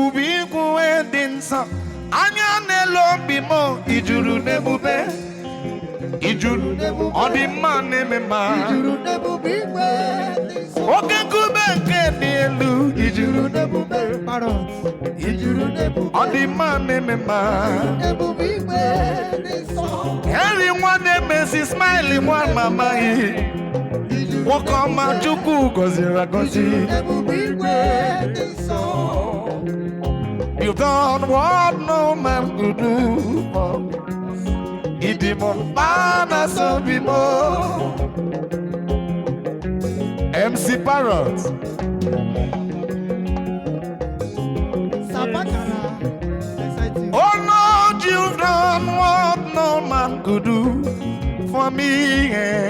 ebube igwe dị nsọ anya n'elu obi m ijuru n'ebube ijuru ọ dị mma na-eme mma oke nkume nke dị elu ijuru n'ebube ọ dị mma na-eme mma eri nwa na-emezi smile nwa mama gị nwoke ọma Chukwu gọziri agọzi. You've done what no man could do. Idimo mana sobimo. MC Parrot. Oh Lord, you've done what no man could do for me.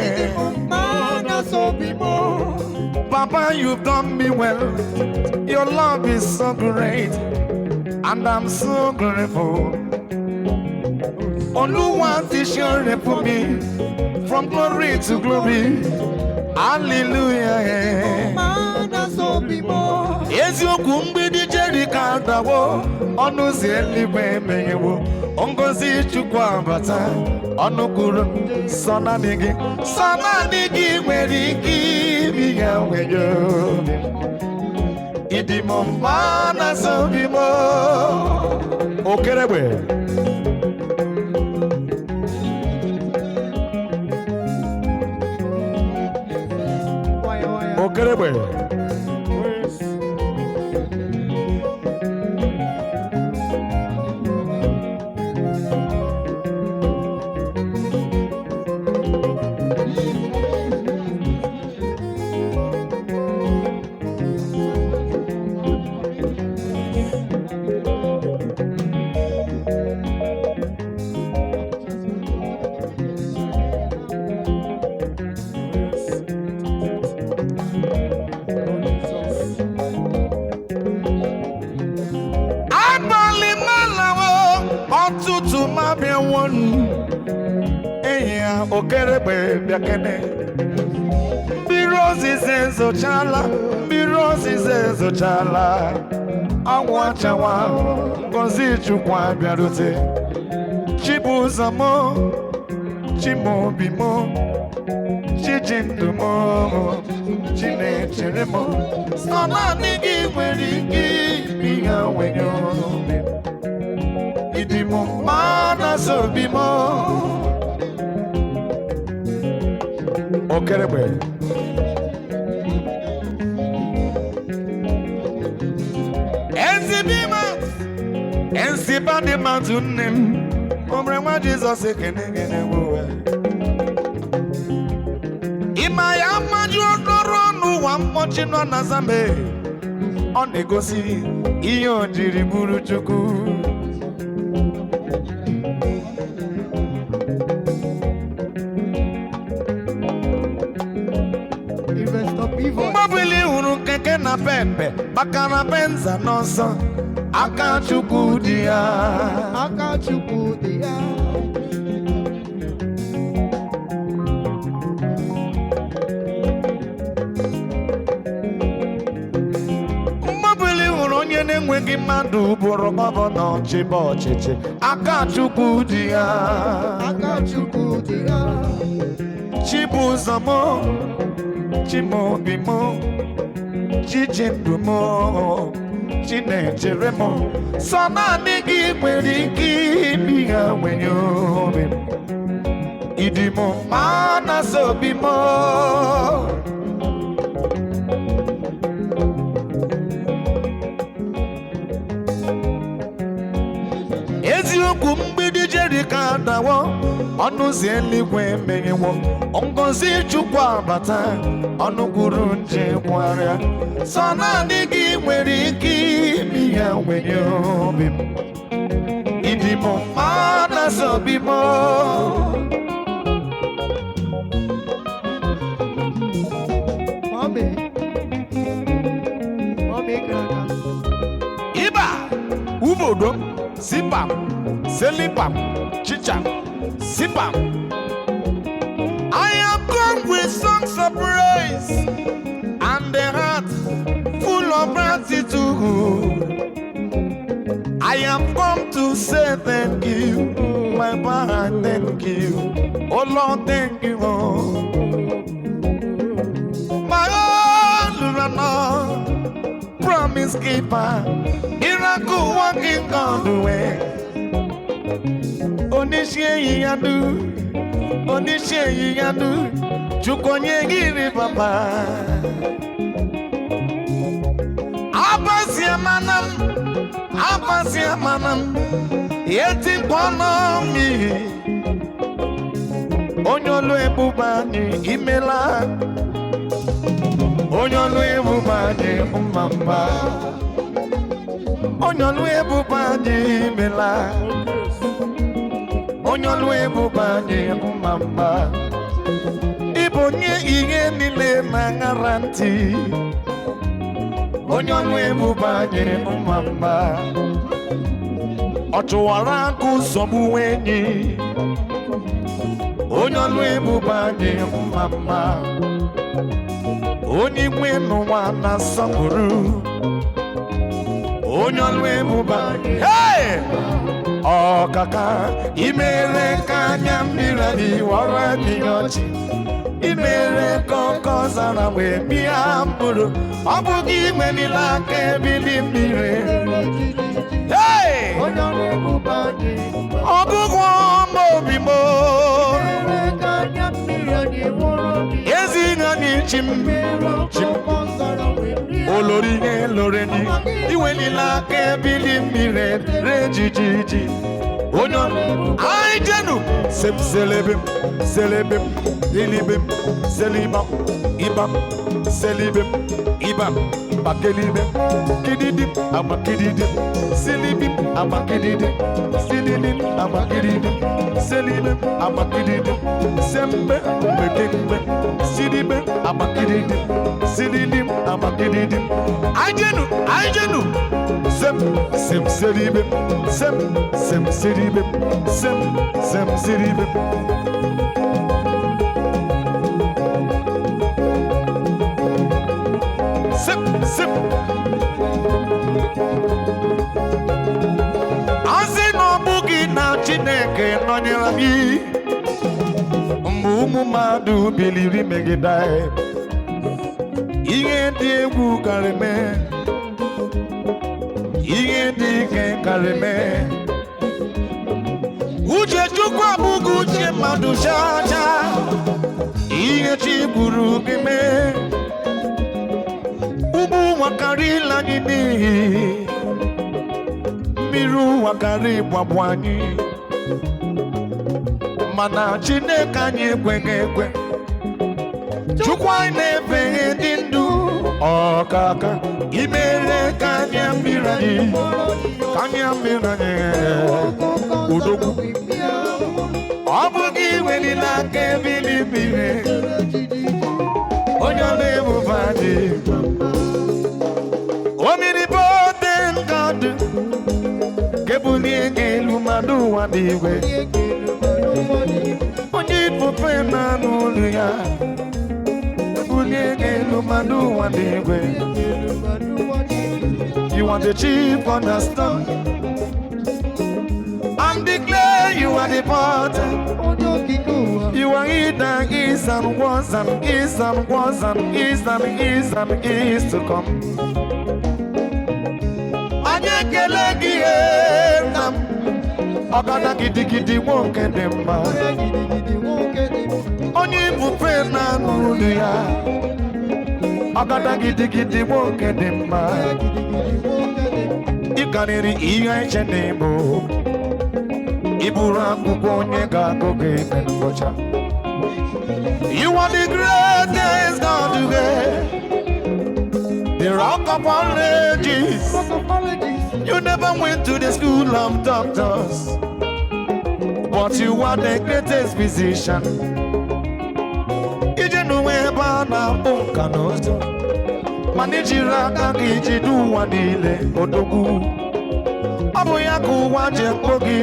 Papa, you've done me well. Your love is so great, and I'm so grateful. Oluwa is sure for me, from glory to glory. Hallelujah. Eziokwu mgbidi Jerika dawo, ọnụ si eluigwe emeghewo. Ngozi Chukwu abata, ọnụ kwuru sọ naanị gị nwere ike ibiga nwenyo. Ịdị m mma na obi m. Okeregbe. Okeregbe. Okeregbe bịakene mmiri ozize zochala anwụ achawa ngozi Chukwu abịarute Chibụzọ m Chimobi m Chijindụ m Chinechere m sọ naanị gị nwere ike ibiga nwenyo. Ịdị m mma na obi m. Okeregbe. Enziba dị mmadụ nne m omere nwa Jizọs ekene gịnị ịma ya mmadụ ọdọrọ n'ụwa mkpọchi nọ na Zambe ọ na-egosi ihe o jiri bụrụ Chukwu. Mgbabili hụrụ keke na pepe maka na benza n'ọsọ aka Chukwu dị ya. Mgbabili hụrụ onye na-enweghị mmadụ bụrụ gọvanọ chịba ọchịchị aka Chukwu dị ya. Chibụzọ m Chimobi m Chijindụ m Chinechere m sọ naanị gị nwere ike ibiga nwenyo. Ịdị m mma na obi m. Eziokwu mgbidi Jerika dawo ọnụ si eluigwe emeghewo. Ngozi Chukwu abata ọnụ kwuru nje gwarịa sọ naanị gị nwere ike ibiga nwenyo. Ịdị m mma na obi m. Iba ubodo sipam selipam chicham sipam. I am come with songs of praise and a heart full of gratitude. I have come to say thank you, my Father, thank you. Oh Lord, thank you, Lord. My own runner, promise keeper, miracle working God the way. Onishe yadu, Onishe yadu, Chukonye giri papa. Abasia manam, yeti pono mi. Onyolu ebubani imela, Onyolu ebubani umamba, Onyolu ebubani imela, Onyolu ebubani umamba. Ibonye iye nile nangaranti. Onyolu ebubani umamba. Otuwara kusobu wenyi. Onyolu ebubani umamba. Onye mwenu wana saburu. Onyolu ebubani. Hey! Oh kaka, imele kanya mira iwara niyochi. Imele koko zara we miamburu. Abugi menila kebili mire. Hey! Ogugwa mobimo. Ezi ngani chim. Olorine loreni. Iwenila kebili mire. Rejijiji. Onyon, I jenu. Sep selebim, selebim, ilibim, selibam, ibam, selibim, ibam, bakelibim, kididim, abakididim, selibim, abakididim, selibim, abakididim, selibim, abakididim, sembe, bekembe, sidibim, abakididim, selidim, abakididim. I jenu. Sem seribim, sem seribim, sem seribim. Sem. Azi no bugi na Chineke nonyera mi. Mmumu madu biliri megidai. Ihe dị egwu karime. Ihe dị ike karime. Uche Chukwu abụghị uche mmadụ chacha. Ihe chi buru gị mee. Ụmụ nwakarịla anyị n'ihi. Mmiri nwakarị gbagbu anyị. Mana Chineke anyị ekweghị ekwe. Chukwu anyị na-efe ndị ndụ. Ọkaka imere ka anyị mmiri anyị. Ka anyị mmiri anyị. Udogwu. Ọ bụghị iwelila aka ebili mmiri. Onye ọla ebube anyị. Omnipotent God. Kebulie elu mmadụ ụwa n'igwe. Onye ifufe na-anụ olu ya. Kebulie elu mmadụ ụwa n'igwe. You are the chief cornerstone. And declare you are the potter. You are he that is and was and is and was and is and is and is to come. Anye kele gi nam. Ogada gidi wonke demba. Onye ifufe na n'olu ya. Ogada gidi wonke demba. Ikariri ihe iche n'ebo. Iburu akwụkwọ onye ga-agụgụ eme n'ụbọcha. You are the greatest God today. The rock of all ages. You never went to the school of doctors, but you are the greatest physician. Ije n'uwe ebe a na-akpụ nka n'ụzọ. Mana ijiri aka gị jide ụwa niile odogwu. Ọ bụ ya ka ụwa ji ekpo gị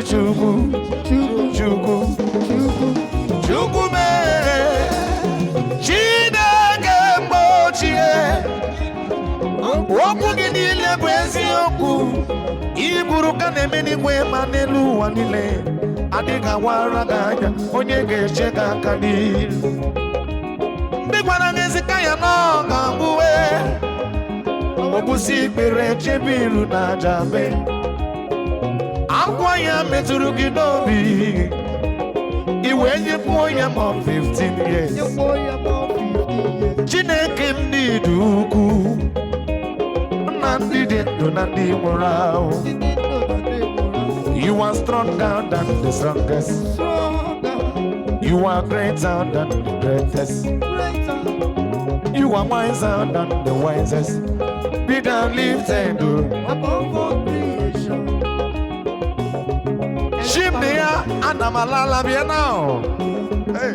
Chukwu mee. Chineke mgbochie. Okwu gị niile bụ eziokwu. Iburu ọrụ ka na-eme n'igwe ma n'elu ụwa niile adịghị awara gị anya onye ga-eche gị aka n'ihu. Ndị gwara gị zika ya na ọ ga-abụwe obusi ikpere chebe iru na aja be akwa ya metụrụ gị n'obi iwe nyekwuo ya ma 15 years. Chineke m dị ukwu na ndị dị ndụ na ndị nwụrụ anwụ. You are stronger than the strongest. You are greater than the greatest. You are wiser than the wisest. Be thou lifted above all creation. Shimnia anamalala bia now. Hey.